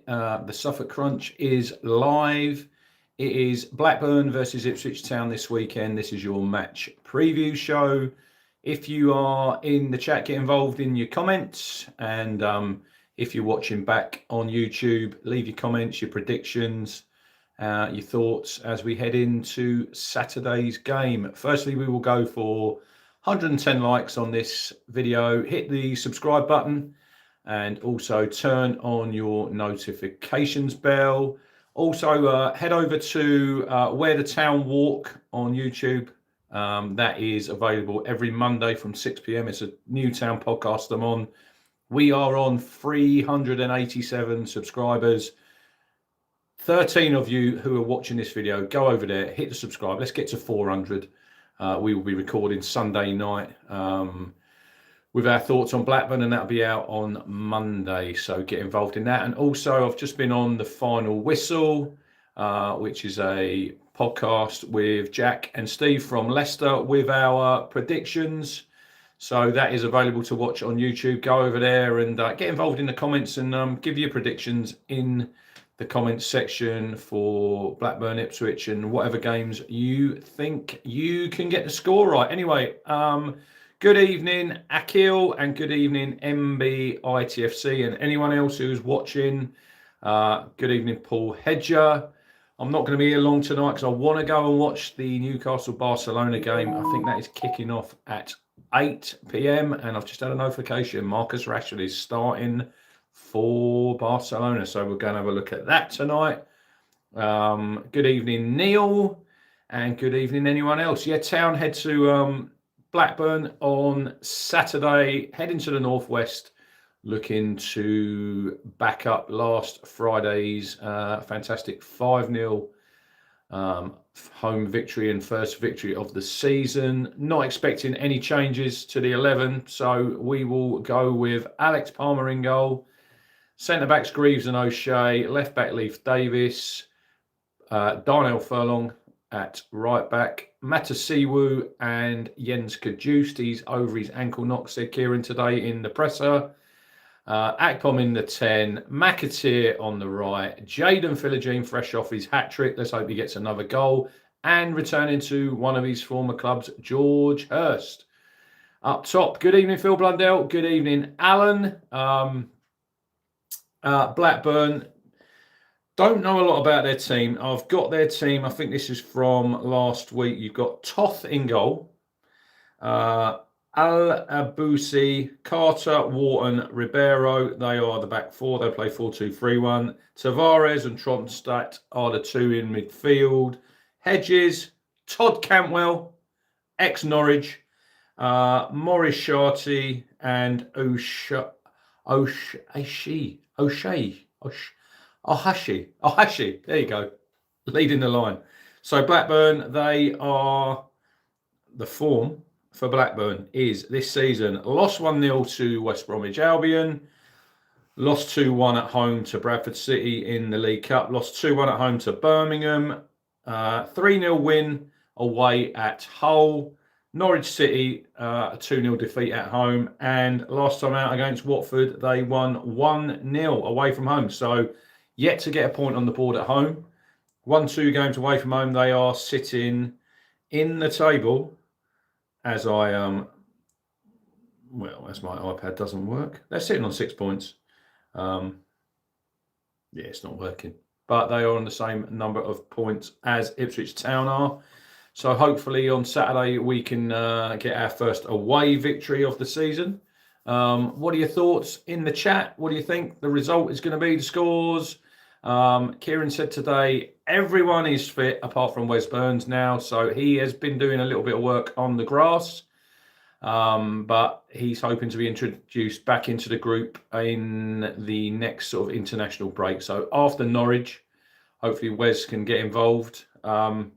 it. The Suffolk Crunch is live. It is Blackburn versus Ipswich Town this weekend. This is your match preview show. If you are in the chat, get involved in your comments. And if you're watching back on YouTube, leave your comments, your predictions, your thoughts as we head into Saturday's game. Firstly, we will go for 110 likes on this video. Hit the subscribe button and also turn on your notifications bell. Also, head over to Where the Town Walk on YouTube. That is available every Monday from 6 p.m. It's a new town podcast I'm on. We are on 387 subscribers. 13 of you who are watching this video, go over there, hit the subscribe. Let's get to 400. We will be recording Sunday night with our thoughts on Blackburn, and that'll be out on Monday. So get involved in that. And also, I've just been on The Final Whistle, which is a podcast with Jack and Steve from Leicester with our predictions. So that is available to watch on YouTube. Go over there and get involved in the comments and give your predictions in the comments section for Blackburn, Ipswich, and whatever games you think you can get the score right. Anyway, good evening, Akil, and good evening, MBITFC, and anyone else who's watching. Good evening, Paul Hedger. I'm not going to be here long tonight because I want to go and watch the Newcastle-Barcelona game. I think that is kicking off at 8 p.m. and I've just had a notification. Marcus Rashford is starting for Barcelona, so we're going to have a look at that tonight. Good evening, Neil, and good evening, anyone else. Yeah, Town head to Blackburn on Saturday, heading to the northwest, looking to back up last Friday's fantastic 5-0 home victory and first victory of the season. Not expecting any changes to the 11, so we will go with Alex Palmer in goal, centre-backs Greaves and O'Shea, left-back Leif Davis, Darnell Furlong at right back, Matasiwu and Jens Kajust. He's over his ankle knock, said Kieran today in the presser. Akpom in the 10, McAteer on the right, Jayden Philogene fresh off his hat-trick. Let's hope he gets another goal. And returning to one of his former clubs, George Hurst. Up top, good evening, Phil Blundell. Good evening, Alan. Blackburn, don't know a lot about their team. I've got their team. I think this is from last week. You've got Toth in goal. Al-Abusi, Carter, Wharton, Ribeiro. They are the back four. They play 4-2-3-1. Tavares and Tronstadt are the two in midfield. Hedges, Todd Cantwell, ex-Norwich, Maurice Sharty, and Ohashi. There you go, leading the line. So Blackburn, they are, the form for Blackburn is this season lost 1-0 to West Bromwich Albion, lost 2-1 at home to Bradford City in the League Cup, lost 2-1 at home to Birmingham, 3-0 win away at Hull, Norwich City, a 2-0 defeat at home, and last time out against Watford, they won 1-0 away from home. So yet to get a point on the board at home. 1-2 games away from home. They are sitting in the table as I, well, as my iPad doesn't work. They're sitting on 6 points. Yeah, it's not working. But they are on the same number of points as Ipswich Town are. So hopefully on Saturday we can get our first away victory of the season. What are your thoughts in the chat? What do you think the result is going to be, the scores? Kieran said today everyone is fit apart from Wes Burns now. So he has been doing a little bit of work on the grass. But he's hoping to be introduced back into the group in the next sort of international break. So after Norwich, hopefully Wes can get involved on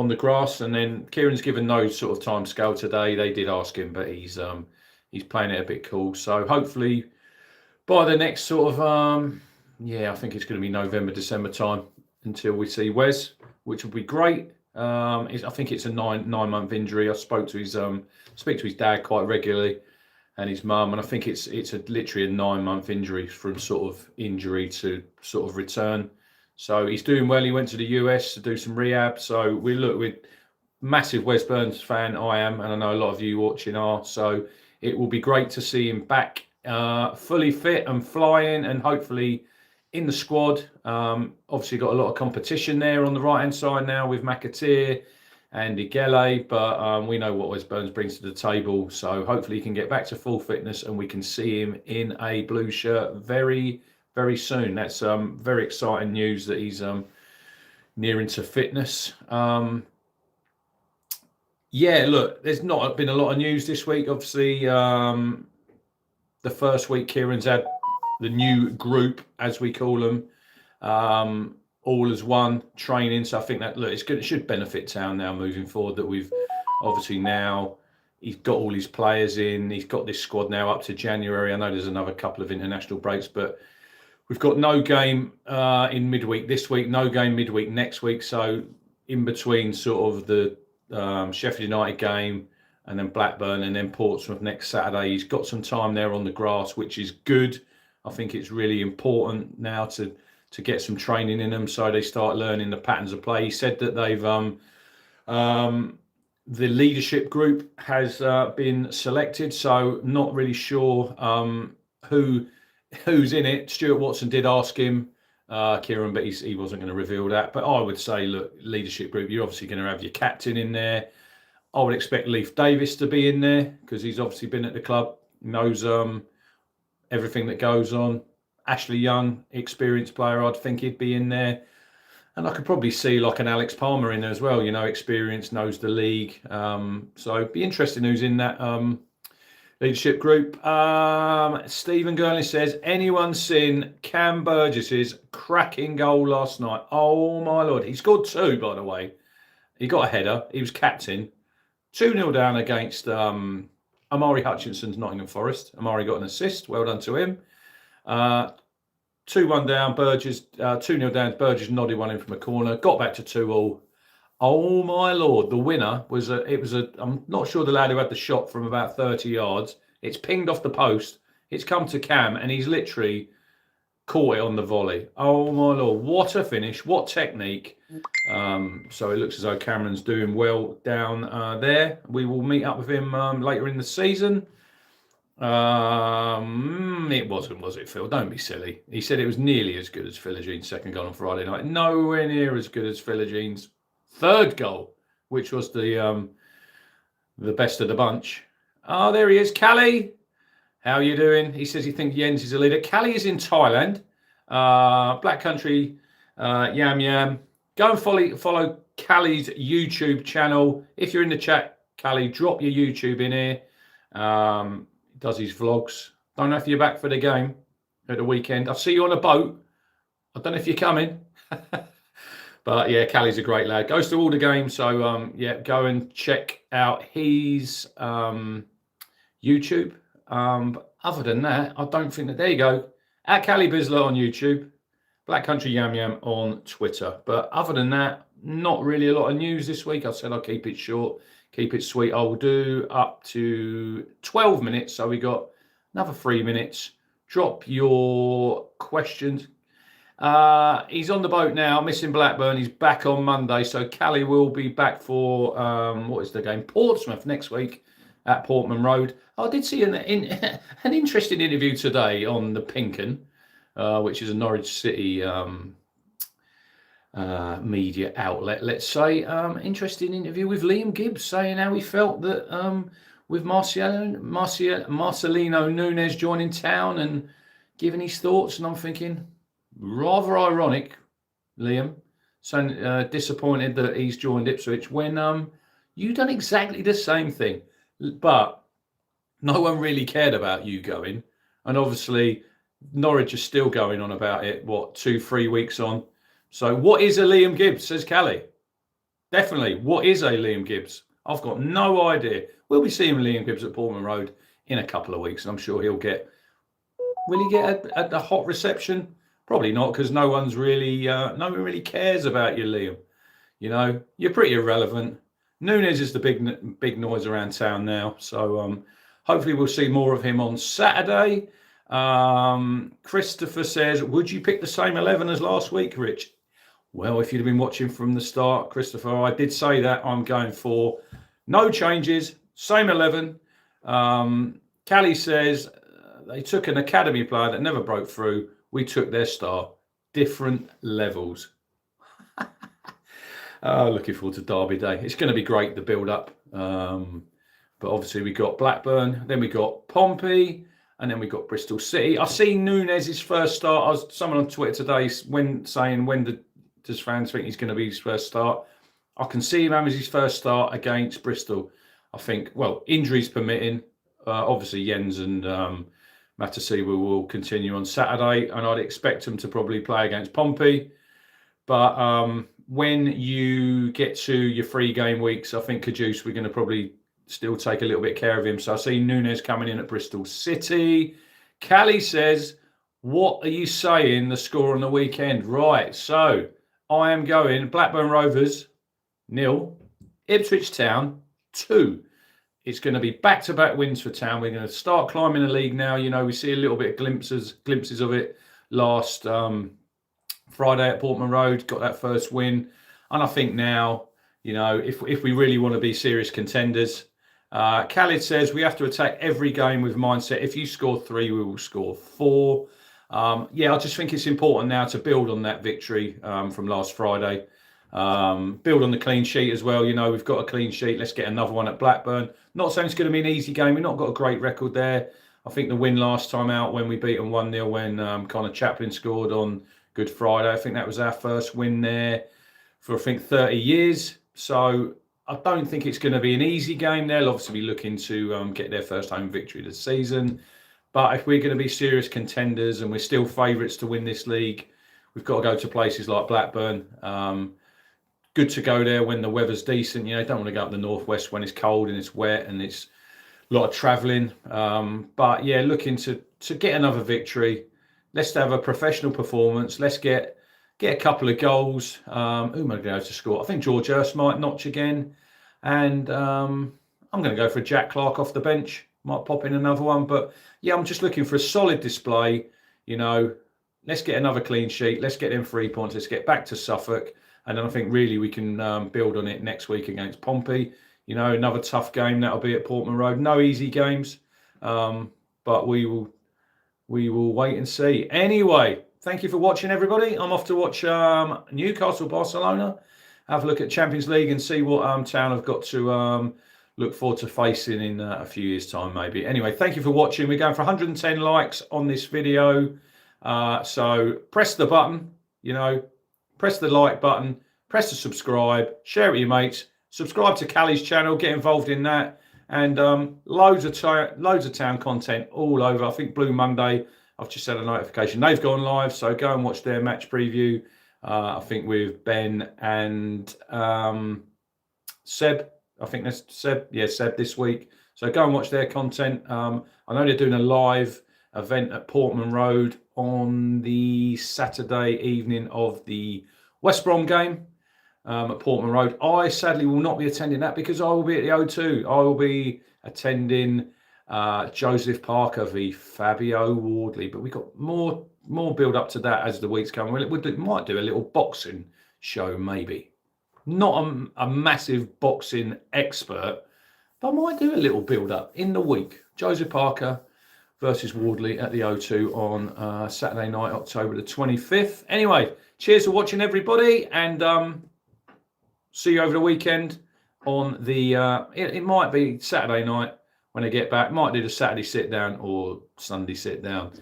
the grass. And then Kieran's given no sort of time scale today. They did ask him, but he's playing it a bit cool. So hopefully by the next sort of, yeah, I think it's going to be November, December time until we see Wes, which would be great. I think it's a nine month injury. I speak to his dad quite regularly, and his mum, and I think it's literally a 9-month injury from sort of injury to sort of return. So he's doing well. He went to the US to do some rehab. So we're massive Wes Burns fan. I am, and I know a lot of you watching are. So it will be great to see him back, fully fit and flying, and hopefully in the squad. Obviously got a lot of competition there on the right hand side now with McAteer and Igele, but we know what Wes Burns brings to the table. So hopefully he can get back to full fitness and we can see him in a blue shirt very, very soon. That's very exciting news that he's nearing to fitness. Yeah, look, there's not been a lot of news this week. Obviously, the first week Kieran's had the new group, as we call them, all as one training. So I think that, look, it should benefit Town now moving forward, that we've obviously now, he's got all his players in, he's got this squad now up to January. I know there's another couple of international breaks, but we've got no game in midweek this week, no game midweek next week. So in between sort of the Sheffield United game and then Blackburn and then Portsmouth next Saturday, he's got some time there on the grass, which is good. I think it's really important now to get some training in them so they start learning the patterns of play. He said that they've the leadership group has been selected, so not really sure who's in it. Stuart Watson did ask him, Kieran, but he wasn't going to reveal that. But I would say, look, leadership group, you're obviously going to have your captain in there. I would expect Leif Davis to be in there because he's obviously been at the club, knows everything that goes on. Ashley Young, experienced player, I'd think he'd be in there. And I could probably see like an Alex Palmer in there as well, experienced, knows the league. So it'd be interesting who's in that leadership group. Stephen Gurnley says, anyone seen Cam Burgess's cracking goal last night? Oh my Lord. He scored 2, by the way. He got a header. He was captain. 2-0 down against Amari Hutchinson's Nottingham Forest. Amari got an assist. Well done to him. 2-1 down, Burgess, 2-0 down, Burgess nodded one in from a corner, got back to 2-2. Oh my Lord, the winner was I'm not sure the lad who had the shot from about 30 yards. It's pinged off the post. It's come to Cam and he's literally caught it on the volley. Oh my Lord, what a finish, what technique. So it looks as though Cameron's doing well down there. We will meet up with him later in the season. It wasn't, was it, Phil? Don't be silly. He said it was nearly as good as Philigine's second goal on Friday night. Nowhere near as good as Philigine's third goal, which was the best of the bunch. Oh, there he is, Callie. How are you doing? He says he thinks Jens is a leader. Callie is in Thailand. Black Country, Yam Yam. Go and follow Callie's YouTube channel. If you're in the chat, Callie, drop your YouTube in here. Does his vlogs. Don't know if you're back for the game at the weekend. I'll see you on a boat. I don't know if you're coming. But yeah, Callie's a great lad. Goes to all the games. So yeah, go and check out his YouTube. But other than that, I don't think that, there you go. At Callie Bisler on YouTube. Black Country Yam Yam on Twitter. But other than that, not really a lot of news this week. I said I'll keep it short. Keep it sweet. I'll do up to 12 minutes. So we got another 3 minutes. Drop your questions. He's on the boat now, missing Blackburn. He's back on Monday. So Callie will be back for, what is the game? Portsmouth next week at Portman Road. I did see an interesting interview today on the Pinken, which is a Norwich City media outlet, let's say. Interesting interview with Liam Gibbs saying how he felt that with Marcelino Nunes joining Town and giving his thoughts. And I'm thinking, rather ironic, Liam, so disappointed that he's joined Ipswich when you done exactly the same thing, but no one really cared about you going. And obviously Norwich is still going on about it, 2-3 weeks on. So what is a Liam Gibbs, says Callie? Definitely, what is a Liam Gibbs? I've got no idea. We'll be seeing Liam Gibbs at Portman Road in a couple of weeks, and I'm sure he'll get... Will he get a hot reception? Probably not, because no one really cares about you, Liam. You're pretty irrelevant. Nunes is the big noise around town now, so Hopefully we'll see more of him on Saturday. Christopher says, would you pick the same 11 as last week, Rich? Well, if you'd have been watching from the start, Christopher, I did say that I'm going for no changes, same 11. Callie says they took an academy player that never broke through. We took their star. Different levels. Looking forward to Derby Day. It's going to be great, the build-up. But obviously we got Blackburn, then we got Pompey, and then we got Bristol City. I see Nunes' first start. Someone on Twitter today saying when does fans think he's going to be his first start? I can see him having his first start against Bristol. I think, well, injuries permitting. Obviously Jens and Matasiwa will continue on Saturday, and I'd expect him to probably play against Pompey. But when you get to your 3 game weeks, I think Caduce, we're going to probably still take a little bit of care of him. So I see Nunes coming in at Bristol City. Callie says, what are you saying the score on the weekend? Right, so I am going Blackburn Rovers 0, Ipswich Town 2. It's going to be back-to-back wins for Town. We're going to start climbing the league now. You know, we see a little bit of glimpses of it last Friday at Portman Road, got that first win. And I think now, you know, if we really want to be serious contenders, Khalid says we have to attack every game with mindset. If you score 3, we will score 4. Yeah, I just think it's important now to build on that victory from last Friday. Build on the clean sheet as well. You know, we've got a clean sheet. Let's get another one at Blackburn. Not saying it's going to be an easy game. We've not got a great record there. I think the win last time out when we beat them 1-0 when Connor Chaplin scored on Good Friday. I think that was our first win there for, I think, 30 years. So I don't think it's going to be an easy game. They'll obviously be looking to get their first home victory of the season. But if we're going to be serious contenders and we're still favourites to win this league, we've got to go to places like Blackburn. Good to go there when the weather's decent. You know, don't want to go up the northwest when it's cold and it's wet and it's a lot of travelling. But yeah, looking to get another victory. Let's have a professional performance. Let's get a couple of goals. Who am I going to go to score? I think George Hurst might notch again. And I'm going to go for Jack Clark off the bench. Might pop in another one. But yeah, I'm just looking for a solid display. You know, let's get another clean sheet. Let's get them 3 points. Let's get back to Suffolk. And then I think really we can build on it next week against Pompey. You know, another tough game. That'll be at Portman Road. No easy games. But we will wait and see. Anyway, thank you for watching, everybody. I'm off to watch Newcastle, Barcelona. Have a look at Champions League and see what Town have got to look forward to facing in a few years' time, maybe. Anyway, thank you for watching. We're going for 110 likes on this video. So press the button, you know, press the like button, press the subscribe, share it with your mates, subscribe to Callie's channel, get involved in that. And loads of Town content all over. I think Blue Monday, I've just had a notification. They've gone live, so go and watch their match preview. I think with Ben and Seb. I think that's Seb. Yeah, Seb this week. So go and watch their content. I know they're doing a live event at Portman Road on the Saturday evening of the West Brom game. At Portman Road. I sadly will not be attending that because I will be at the O2. I will be attending Joseph Parker v Fabio Wardley, but we've got more build up to that as the weeks come. We might do a little boxing show, maybe. Not a massive boxing expert, but I might do a little build up in the week. Joseph Parker versus Wardley at the O2 on Saturday night, October the 25th. Anyway, cheers for watching, everybody, and see you over the weekend on the, it might be Saturday night when I get back. Might do the Saturday sit down or Sunday sit down.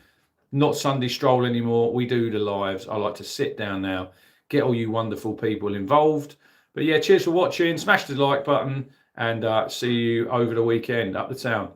Not Sunday stroll anymore. We do the lives. I like to sit down now, get all you wonderful people involved. But yeah, cheers for watching. Smash the like button and see you over the weekend. Up the Town.